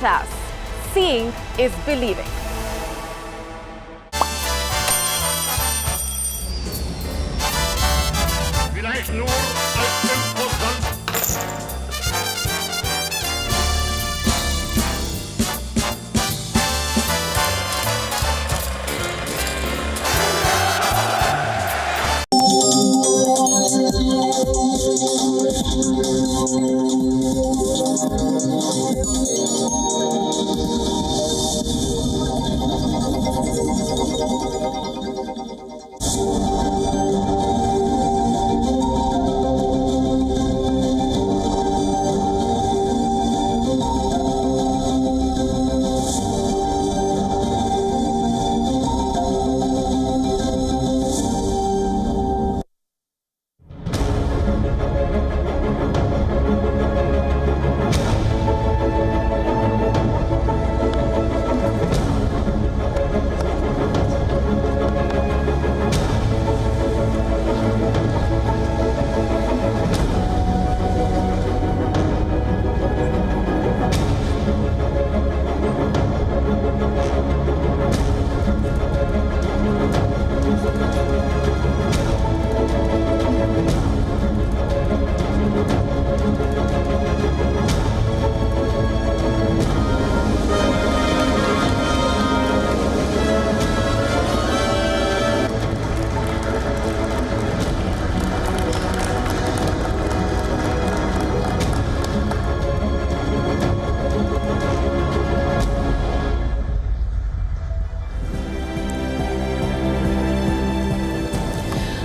class. Seeing is believing. Vielleicht nur als 5%.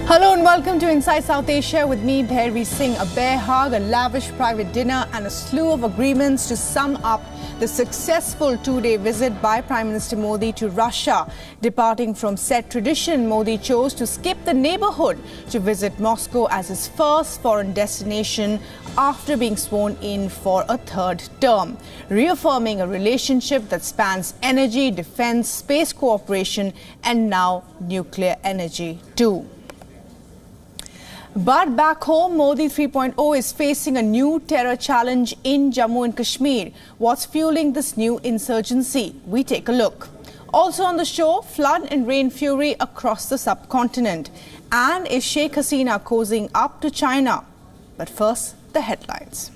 Hello and welcome to Inside South Asia with me, Bhairavi Singh. A bear hug, a lavish private dinner and a slew of agreements to sum up the successful two-day visit by Prime Minister Modi to Russia. Departing from set tradition, Modi chose to skip the neighborhood to visit Moscow as his first foreign destination after being sworn in for a third term, reaffirming a relationship that spans energy, defense, space cooperation and now nuclear energy too. But back home, Modi 3.0 is facing a new terror challenge in Jammu and Kashmir. What's fueling this new insurgency? We take a look. Also on the show, flood and rain fury across the subcontinent. And is Sheikh Hasina cozying up to China? But first, the headlines.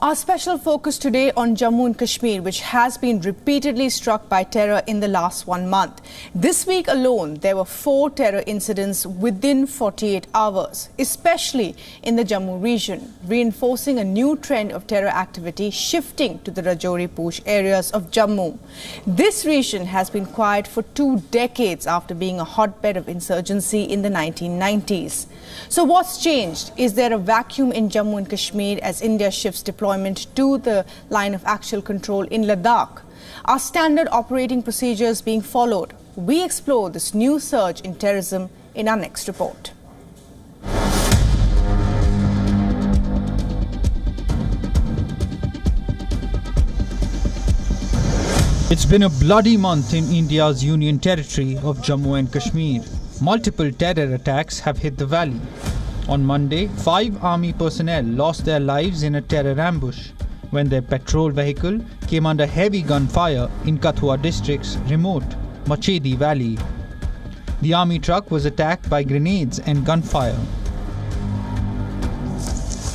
Our special focus today on Jammu and Kashmir, which has been repeatedly struck by terror in the last 1 month. This week alone, there were 4 terror incidents within 48 hours, especially in the Jammu region, reinforcing a new trend of terror activity shifting to the Rajouri-Pooch areas of Jammu. This region has been quiet for 2 decades after being a hotbed of insurgency in the 1990s. So what's changed? Is there a vacuum in Jammu and Kashmir as India shifts deployment to the line of actual control in Ladakh? Are standard operating procedures being followed? We explore this new surge in terrorism in our next report. It's been a bloody month in India's union territory of Jammu and Kashmir. Multiple terror attacks have hit the valley. On Monday, 5 army personnel lost their lives in a terror ambush when their patrol vehicle came under heavy gunfire in Kathua district's remote Machedi Valley. The army truck was attacked by grenades and gunfire.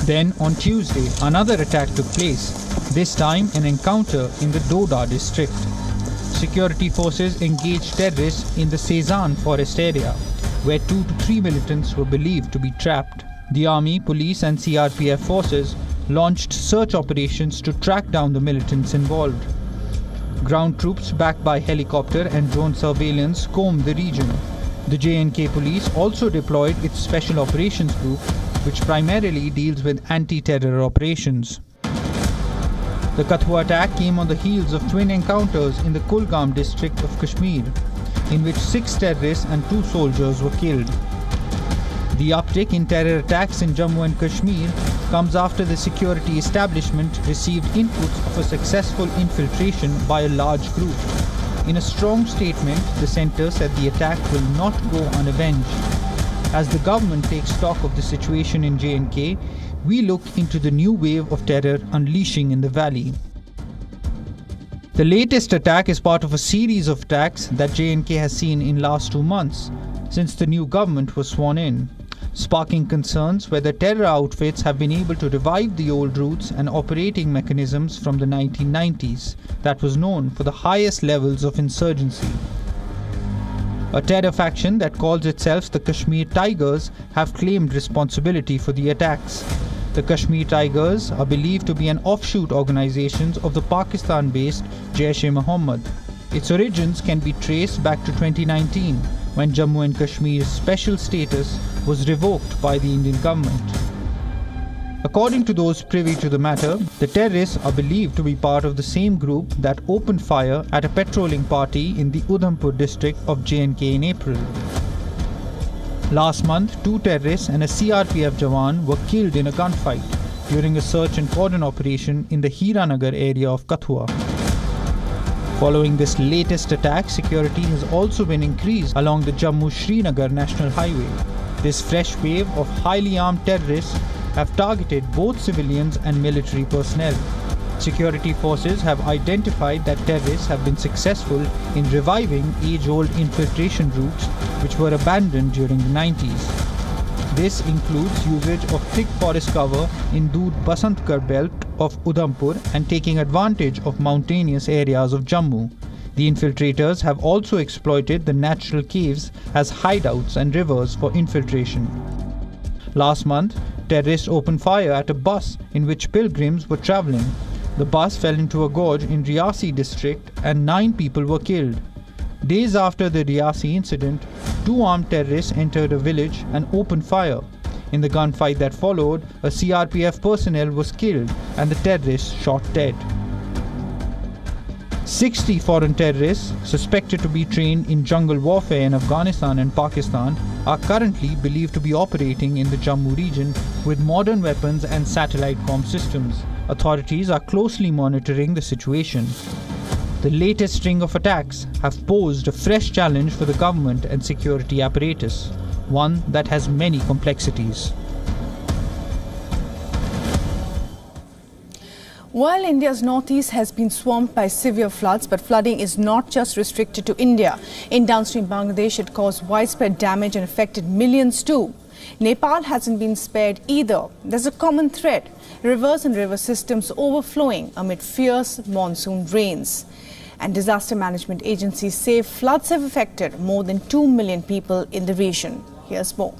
Then on Tuesday, another attack took place, this time an encounter in the Doda district. Security forces engaged terrorists in the Sezan forest area, where 2 to 3 militants were believed to be trapped. The army, police and CRPF forces launched search operations to track down the militants involved. Ground troops backed by helicopter and drone surveillance combed the region. The J&K police also deployed its Special Operations Group, which primarily deals with anti-terror operations. The Kathua attack came on the heels of twin encounters in the Kulgam district of Kashmir, in which 6 terrorists and 2 soldiers were killed. The uptick in terror attacks in Jammu and Kashmir comes after the security establishment received inputs of a successful infiltration by a large group. In a strong statement, the centre said the attack will not go unavenged. As the government takes stock of the situation in J&K, we look into the new wave of terror unleashing in the valley. The latest attack is part of a series of attacks that J&K has seen in last 2 months, since the new government was sworn in, sparking concerns whether terror outfits have been able to revive the old routes and operating mechanisms from the 1990s that was known for the highest levels of insurgency. A terror faction that calls itself the Kashmir Tigers have claimed responsibility for the attacks. The Kashmir Tigers are believed to be an offshoot organization of the Pakistan-based Jaish-e-Mohammed. Its origins can be traced back to 2019, when Jammu and Kashmir's special status was revoked by the Indian government. According to those privy to the matter, the terrorists are believed to be part of the same group that opened fire at a patrolling party in the Udhampur district of J&K in April. Last month, 2 terrorists and a CRPF Jawan were killed in a gunfight during a search and cordon operation in the Hiranagar area of Kathua. Following this latest attack, security has also been increased along the Jammu-Srinagar National Highway. This fresh wave of highly armed terrorists have targeted both civilians and military personnel. Security forces have identified that terrorists have been successful in reviving age-old infiltration routes which were abandoned during the 90s. This includes usage of thick forest cover in Dood Basantkar belt of Udhampur and taking advantage of mountainous areas of Jammu. The infiltrators have also exploited the natural caves as hideouts and rivers for infiltration. Last month, terrorists opened fire at a bus in which pilgrims were travelling. The bus fell into a gorge in Riyasi district and 9 people were killed. Days after the Riyasi incident, 2 armed terrorists entered a village and opened fire. In the gunfight that followed, a CRPF personnel was killed and the terrorists shot dead. 60 foreign terrorists, suspected to be trained in jungle warfare in Afghanistan and Pakistan, are currently believed to be operating in the Jammu region with modern weapons and satellite comm systems. Authorities are closely monitoring the situation. The latest string of attacks have posed a fresh challenge for the government and security apparatus, one that has many complexities. While India's northeast has been swamped by severe floods, but flooding is not just restricted to India. In downstream Bangladesh, it caused widespread damage and affected millions too. Nepal hasn't been spared either. There's a common thread: rivers and river systems overflowing amid fierce monsoon rains. And disaster management agencies say floods have affected more than 2 million people in the region. Here's more.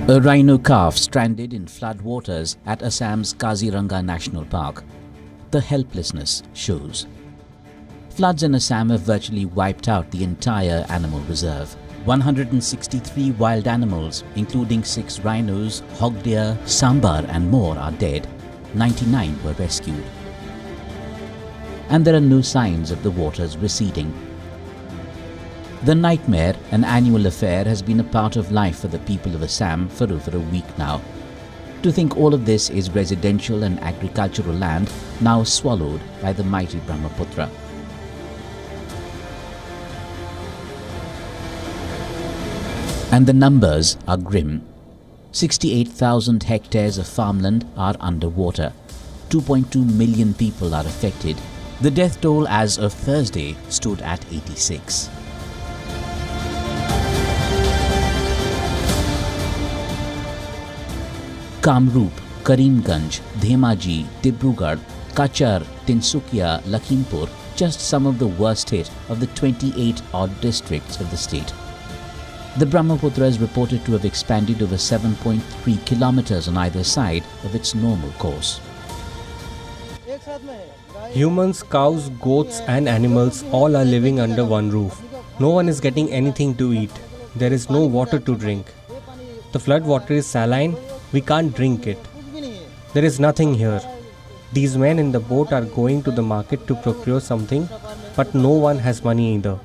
A rhino calf stranded in floodwaters at Assam's Kaziranga National Park. The helplessness shows. Floods in Assam have virtually wiped out the entire animal reserve. 163 wild animals, including 6 rhinos, hog deer, sambar and more are dead. 99 were rescued. And there are no signs of the waters receding. The nightmare, an annual affair, has been a part of life for the people of Assam for over a week now. To think all of this is residential and agricultural land now swallowed by the mighty Brahmaputra. And the numbers are grim. 68,000 hectares of farmland are underwater. 2.2 million people are affected. The death toll as of Thursday stood at 86. Kamrup, Karimganj, Dhemaji, Dibrugarh, Kachar, Tinsukia, Lakhimpur, just some of the worst hit of the 28 odd districts of the state. The Brahmaputra is reported to have expanded over 7.3 kilometers on either side of its normal course. Humans, cows, goats and animals all are living under one roof. No one is getting anything to eat. There is no water to drink. The flood water is saline, we can't drink it. There is nothing here. These men in the boat are going to the market to procure something, but no one has money either.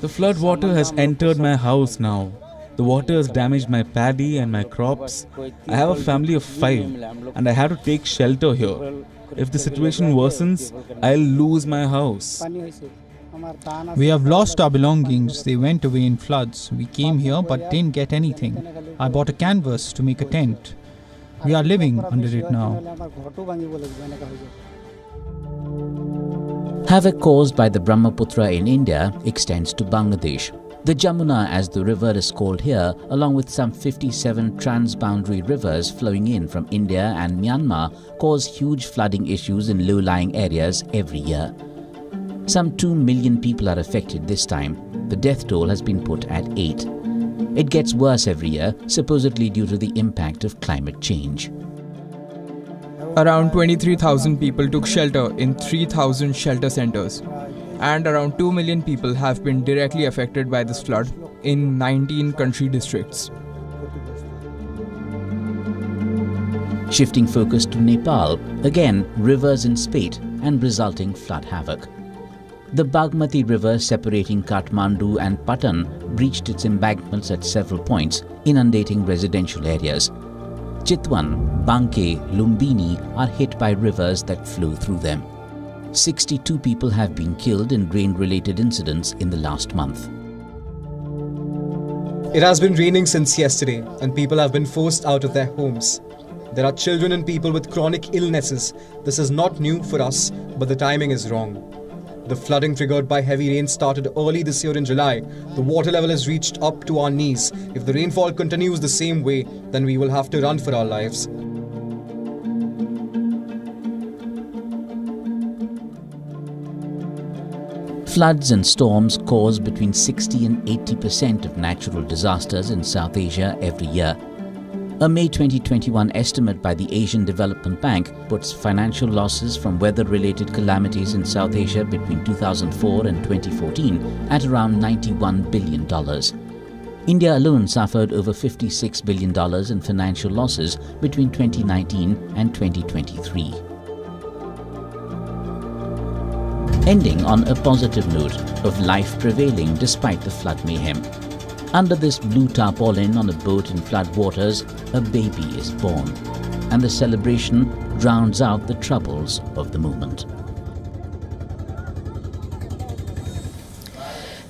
The flood water has entered my house now. The water has damaged my paddy and my crops. I have a family of 5 and I have to take shelter here. If the situation worsens, I'll lose my house. We have lost our belongings. They went away in floods. We came here but didn't get anything. I bought a canvas to make a tent. We are living under it now. Havoc caused by the Brahmaputra in India extends to Bangladesh. The Jamuna, as the river is called here, along with some 57 transboundary rivers flowing in from India and Myanmar, cause huge flooding issues in low-lying areas every year. Some 2 million people are affected this time. The death toll has been put at 8. It gets worse every year, supposedly due to the impact of climate change. Around 23,000 people took shelter in 3,000 shelter centers. And around 2 million people have been directly affected by this flood in 19 country districts. Shifting focus to Nepal, again rivers in spate and resulting flood havoc. The Bagmati River separating Kathmandu and Patan breached its embankments at several points, inundating residential areas. Chitwan, Banke, Lumbini are hit by rivers that flow through them. 62 people have been killed in rain-related incidents in the last month. It has been raining since yesterday and people have been forced out of their homes. There are children and people with chronic illnesses. This is not new for us, but the timing is wrong. The flooding triggered by heavy rain started early this year in July. The water level has reached up to our knees. If the rainfall continues the same way, then we will have to run for our lives. Floods and storms cause between 60 and 80% of natural disasters in South Asia every year. A May 2021 estimate by the Asian Development Bank puts financial losses from weather-related calamities in South Asia between 2004 and 2014 at around $91 billion. India alone suffered over $56 billion in financial losses between 2019 and 2023. Ending on a positive note of life prevailing despite the flood mayhem. Under this blue tarpaulin on a boat in flood waters, a baby is born, and the celebration drowns out the troubles of the moment.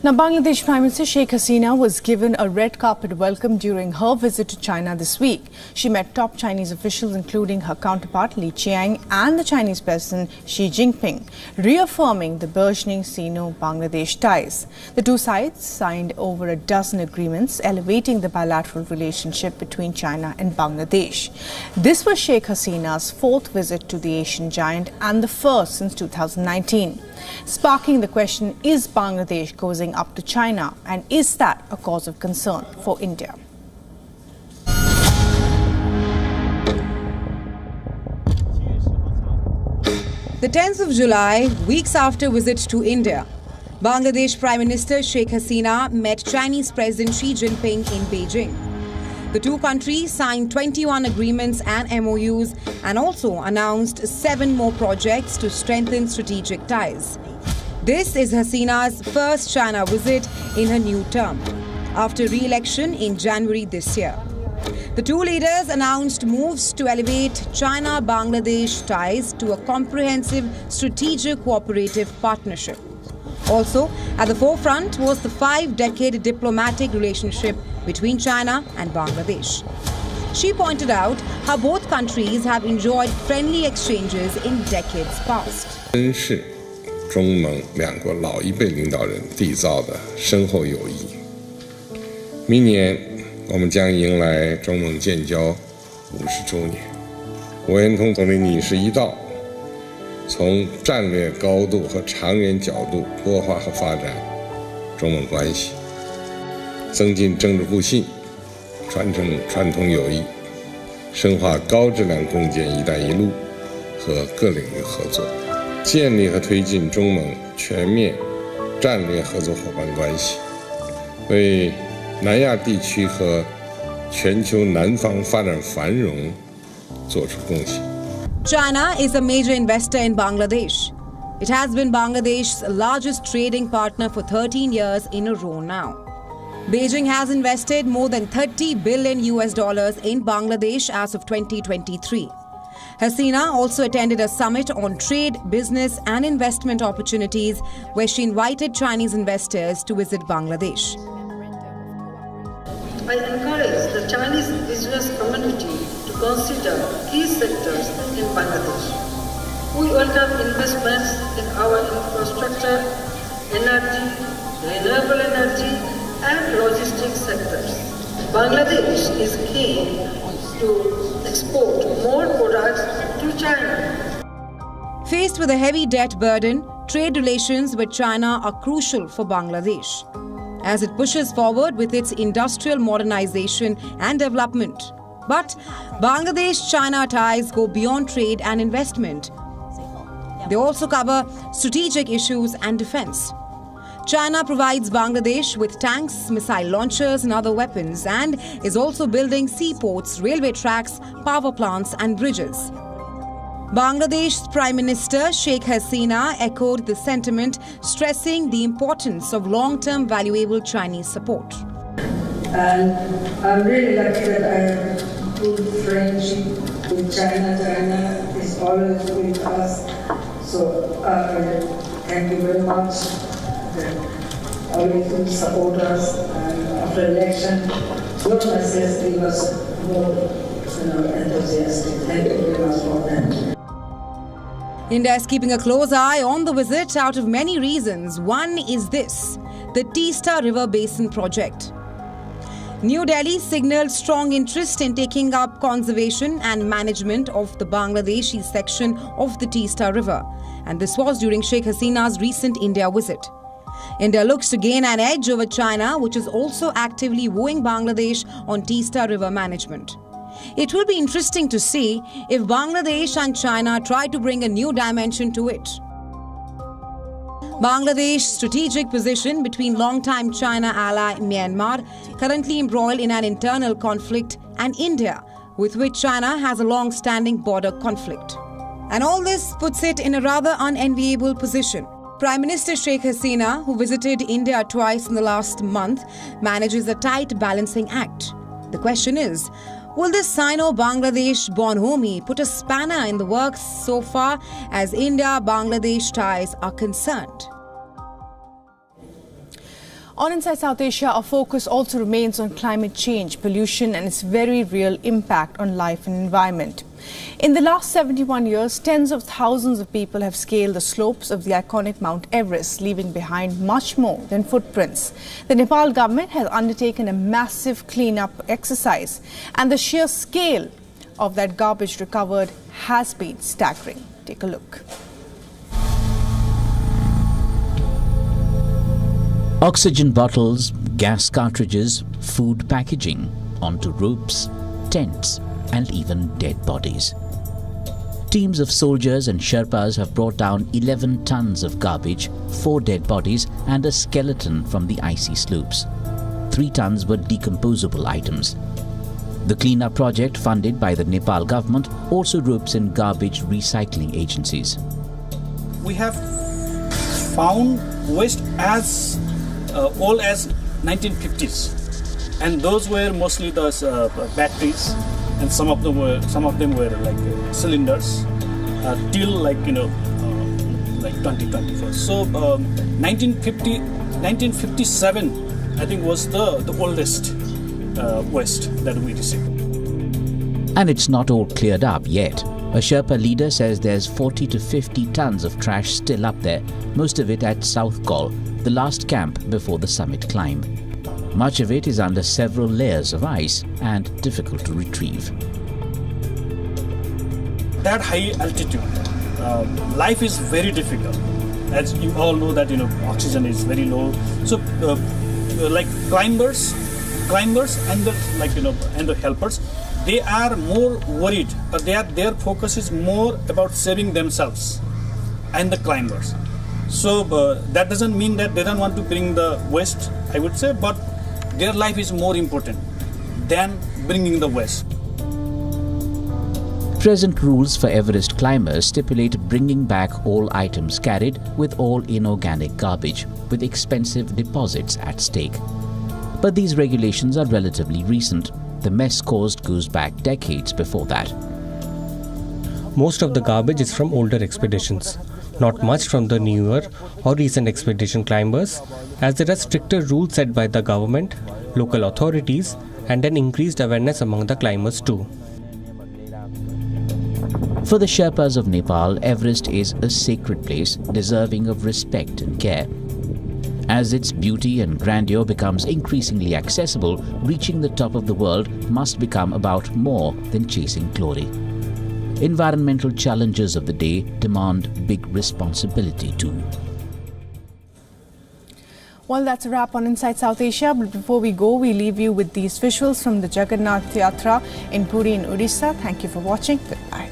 Now, Bangladesh Prime Minister Sheikh Hasina was given a red carpet welcome during her visit to China this week. She met top Chinese officials, including her counterpart Li Qiang and the Chinese President Xi Jinping, reaffirming the burgeoning Sino-Bangladesh ties. The two sides signed over a dozen agreements, elevating the bilateral relationship between China and Bangladesh. This was Sheikh Hasina's 4th visit to the Asian giant and the first since 2019. Sparking the question, is Bangladesh cozying up to China, and is that a cause of concern for India? The 10th of July, weeks after visit to India, Bangladesh Prime Minister Sheikh Hasina met Chinese President Xi Jinping in Beijing. The two countries signed 21 agreements and MOUs and also announced 7 more projects to strengthen strategic ties. This is Hasina's first China visit in her new term, after re-election in January this year. The two leaders announced moves to elevate China-Bangladesh ties to a comprehensive strategic cooperative partnership. Also, at the forefront was the 5-decade diplomatic relationship between China and Bangladesh. She pointed out how both countries have enjoyed friendly exchanges in decades past. 真是中蒙两国老一辈领导人缔造的深厚友谊。明年我们将迎来中蒙建交50周年。我愿同总理拟示一道，从战略高度和长远角度擘画和发展中蒙关系，增进政治互信，传承传统友谊，深化高质量共建“一带一路”和各领域合作，建立和推进中蒙全面战略合作伙伴关系，为南亚地区和全球南方发展繁荣做出贡献。 China is a major investor in Bangladesh. It has been Bangladesh's largest trading partner for 13 years in a row now. Beijing has invested more than $30 billion in Bangladesh as of 2023. Hasina also attended a summit on trade, business and investment opportunities where she invited Chinese investors to visit Bangladesh. I encourage the Chinese business community to consider key sectors in Bangladesh. We welcome investments in our infrastructure, energy, renewable energy and logistics sectors. Bangladesh is keen to export more products to China. Faced with a heavy debt burden, trade relations with China are crucial for Bangladesh as it pushes forward with its industrial modernization and development. But Bangladesh-China ties go beyond trade and investment. They also cover strategic issues and defense. China provides Bangladesh with tanks, missile launchers and other weapons and is also building seaports, railway tracks, power plants and bridges. Bangladesh's Prime Minister Sheikh Hasina echoed the sentiment, stressing the importance of long-term valuable Chinese support. And I'm really lucky that I have good friendship with China. China is always with us. So thank you very much. Always will support us. And after election, your message give us more enthusiastic. Thank you very much for that. India is keeping a close eye on the visit out of many reasons. One is this, the Teesta River Basin project. New Delhi signaled strong interest in taking up conservation and management of the Bangladeshi section of the Teesta River. And this was during Sheikh Hasina's recent India visit. India looks to gain an edge over China, which is also actively wooing Bangladesh on Teesta River management. It will be interesting to see if Bangladesh and China try to bring a new dimension to it. Bangladesh's strategic position between long-time China ally Myanmar, currently embroiled in an internal conflict, and India, with which China has a long-standing border conflict. And all this puts it in a rather unenviable position. Prime Minister Sheikh Hasina, who visited India twice in the last month, manages a tight balancing act. The question is, will this Sino-Bangladesh bonhomie put a spanner in the works so far as India-Bangladesh ties are concerned? On Inside South Asia, our focus also remains on climate change, pollution and its very real impact on life and environment. In the last 71 years, tens of thousands of people have scaled the slopes of the iconic Mount Everest, leaving behind much more than footprints. The Nepal government has undertaken a massive cleanup exercise, and the sheer scale of that garbage recovered has been staggering. Take a look. Oxygen bottles, gas cartridges, food packaging, onto ropes, tents, and even dead bodies. Teams of soldiers and Sherpas have brought down 11 tons of garbage, 4 dead bodies, and a skeleton from the icy slopes. 3 tons were decomposable items. The cleanup project, funded by the Nepal government, also ropes in garbage recycling agencies. We have found waste as old as 1950s, and those were mostly those batteries, and some of them were like cylinders till like 2024. So 1957 I think was the oldest waste that we received. And it's not all cleared up yet. A Sherpa leader says there's 40 to 50 tons of trash still up there, most of it at South Col, the last camp before the summit climb. Much of it is under several layers of ice and difficult to retrieve. That high altitude, life is very difficult. As you all know that oxygen is very low. So like climbers and the and the helpers, they are more worried. Their focus is more about saving themselves and the climbers. So that doesn't mean that they don't want to bring the waste, I would say, but their life is more important than bringing the West. Present rules for Everest climbers stipulate bringing back all items carried with all inorganic garbage, with expensive deposits at stake. But these regulations are relatively recent. The mess caused goes back decades before that. Most of the garbage is from older expeditions, not much from the newer or recent expedition climbers, as there are stricter rules set by the government, local authorities, and an increased awareness among the climbers too. For the Sherpas of Nepal, Everest is a sacred place deserving of respect and care. As its beauty and grandeur becomes increasingly accessible, reaching the top of the world must become about more than chasing glory. Environmental challenges of the day demand big responsibility too. Well, that's a wrap on Inside South Asia. But before we go, we leave you with these visuals from the Jagannath Yatra in Puri in Odisha. Thank you for watching. Goodbye.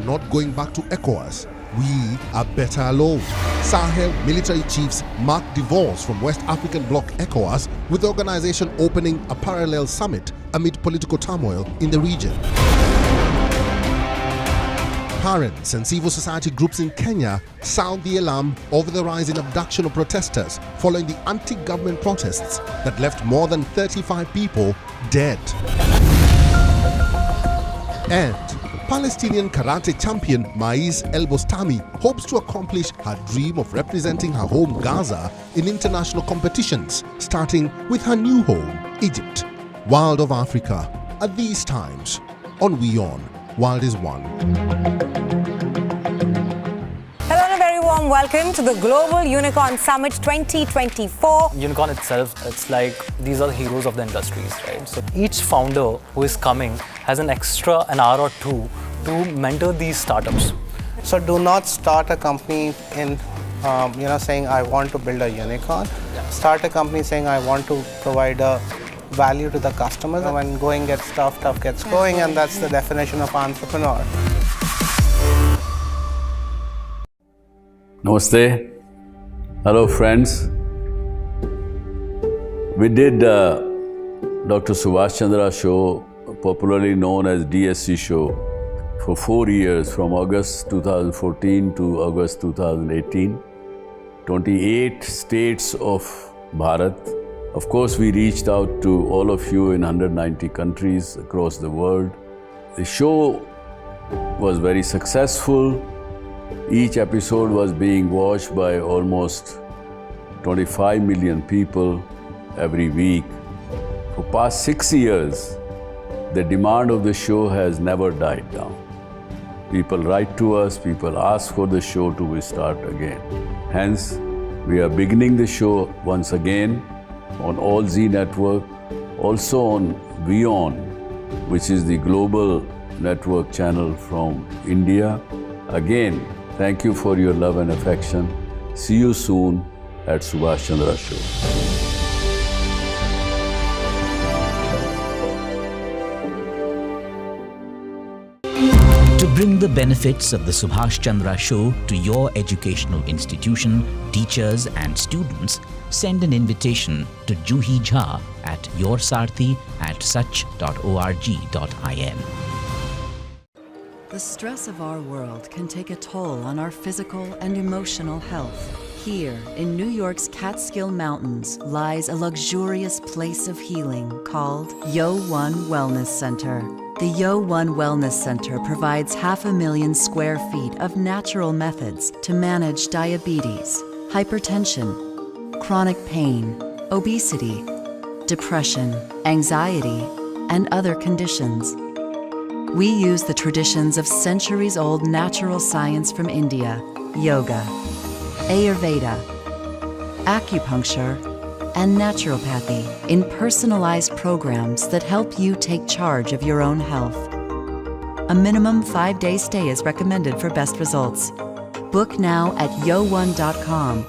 Not going back to ECOWAS. We are better alone. Sahel military chiefs mark divorce from West African bloc ECOWAS, with the organization opening a parallel summit amid political turmoil in the region. Parents and civil society groups in Kenya sound the alarm over the rise in abduction of protesters following the anti-government protests that left more than 35 people dead. And Palestinian karate champion Maiz El-Bostami hopes to accomplish her dream of representing her home Gaza in international competitions, starting with her new home, Egypt. Wild of Africa, at these times, on WION, Wild is One. Hello and a very warm welcome to the Global Unicorn Summit 2024. Unicorn itself, it's like these are the heroes of the industries, right? So each founder who is coming has an hour or two to mentor these startups. So do not start a company in, saying I want to build a unicorn. Start a company saying I want to provide a value to the customers. And when going gets tough gets going, and that's the definition of entrepreneur. Namaste. Hello friends. We did Dr. Subhash Chandra show, popularly known as DSC show, for 4 years, from August 2014 to August 2018. 28 states of Bharat. Of course, we reached out to all of you in 190 countries across the world. The show was very successful. Each episode was being watched by almost 25 million people every week. For past 6 years, the demand of the show has never died down. People write to us, people ask for the show to restart again. Hence, we are beginning the show once again on All Z Network, also on WION, which is the global network channel from India. Again, thank you for your love and affection. See you soon at Subhash Chandra Show. To bring the benefits of the Subhash Chandra show to your educational institution, teachers and students, send an invitation to Juhi Jha at yoursarthi@such.org.in. The stress of our world can take a toll on our physical and emotional health. Here, in New York's Catskill Mountains, lies a luxurious place of healing called WION Wellness Center. The WION Wellness Center provides 500,000 square feet of natural methods to manage diabetes, hypertension, chronic pain, obesity, depression, anxiety, and other conditions. We use the traditions of centuries-old natural science from India, yoga, Ayurveda, acupuncture, and naturopathy in personalized programs that help you take charge of your own health. A minimum 5-day stay is recommended for best results. Book now at yo1.com.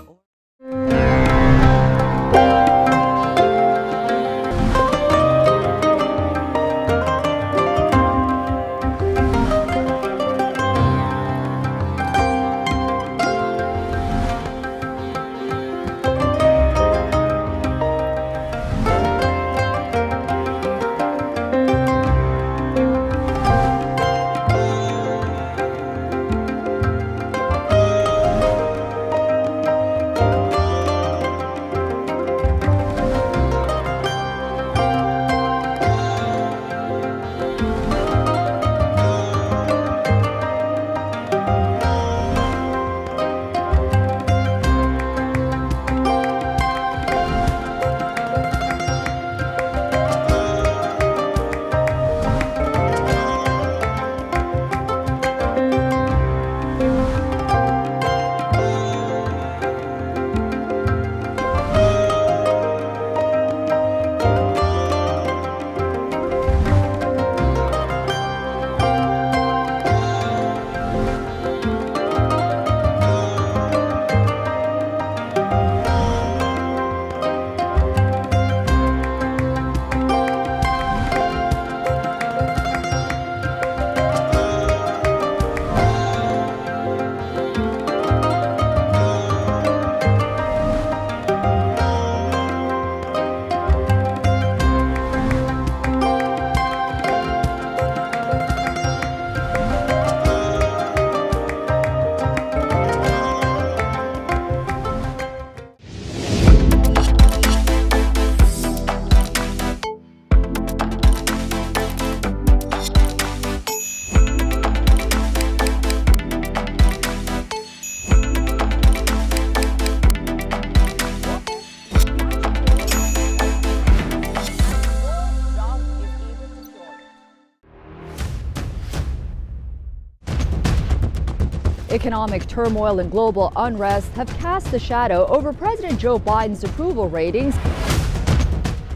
Economic turmoil and global unrest have cast a shadow over President Joe Biden's approval ratings.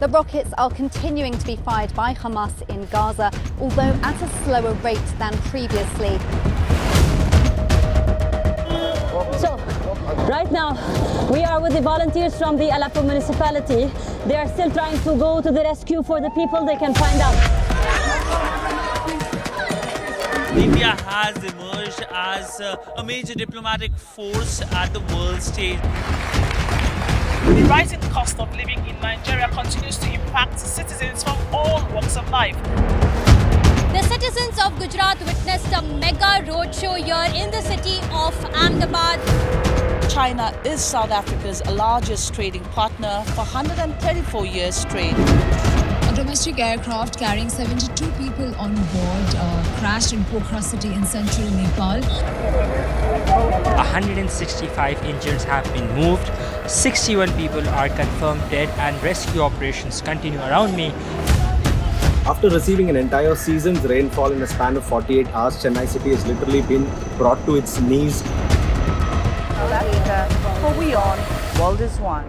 The rockets are continuing to be fired by Hamas in Gaza, although at a slower rate than previously. So, right now, we are with the volunteers from the Aleppo municipality. They are still trying to go to the rescue for the people they can find out. India has emerged as a major diplomatic force at the world stage. The rising cost of living in Nigeria continues to impact citizens from all walks of life. The citizens of Gujarat witnessed a mega roadshow here in the city of Ahmedabad. China is South Africa's largest trading partner for 134 years straight. A domestic aircraft carrying 72 people on board crashed in Pokhara city in central Nepal. 165 injuries have been moved, 61 people are confirmed dead, and rescue operations continue around me. After receiving an entire season's rainfall in a span of 48 hours, Chennai city has literally been brought to its knees. For WION, World is One.